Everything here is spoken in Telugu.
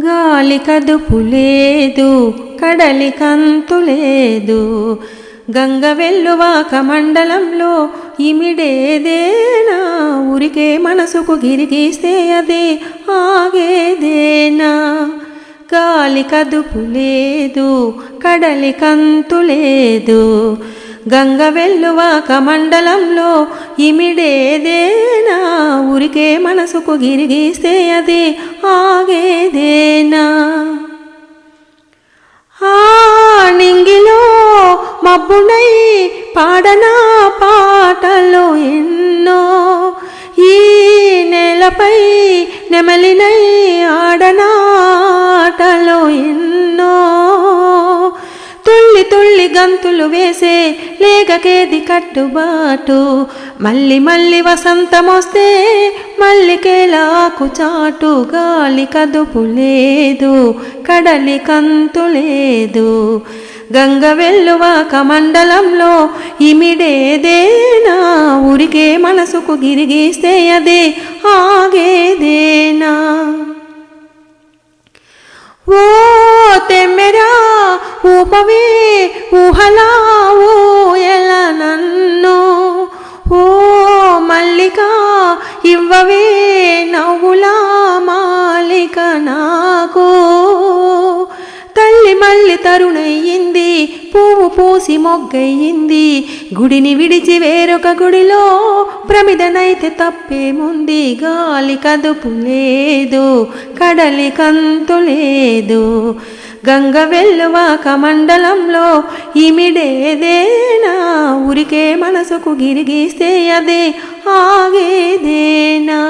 గాలి కదుపు లేదు, కడలి కంతు లేదు. గంగ వెల్లువాక మండలంలో ఇమిడేదేనా? ఉరికే మనసుకు గిరిగీస్తే అదే ఆగేదేనా? గాలి కదుపు లేదు, కడలి కంతు లేదు. గంగ వెల్లువాక మండలంలో ఇమిడేదేనా? ఉరికే మనసుకు గిరిగీస్తే అదే ఆగేదేనా? ఆ నింగిలో మబ్బునై పాడనా పాటలు ఎన్నో, ఈ నేలపై నెమలినై ఆడనా ఆటలు ఎన్నో. తుళ్ళి తుళ్ళి గంతులు వేసే లేగకేది కట్టుబాటు, మళ్ళీ మళ్ళీ వసంతమొస్తే మల్లికేలాకు చాటు. గాలి కదుపు లేదు, కడలి కంతు లేదు. గంగ వెల్లువాక మండలంలో ఇమిడేదేనా? ఉరికే మనసుకు గిరిగీస్తే అదే ఆగేదేనా? ఓ తెమ్మెరా ఊపవే ఊహలా ఊయల నన్ను, ఓ మల్లిక ఇవ్వవే నవ్వులా మాలిక నాకు. తల్లి మల్లి తరుణయ్యింది, పువ్వు పూసి మొగ్గయ్యింది. గుడిని విడిచి వేరొక గుడిలో ప్రమిదనైతే తప్పేముంది? గాలి కదుపు లేదు, కడలి కంతు లేదు. గంగ వెల్లువాక మండలంలో ఇమిడేదేనా? ఉరికే మనసుకు గిరిగీస్తే అదే ఆగేదేనా?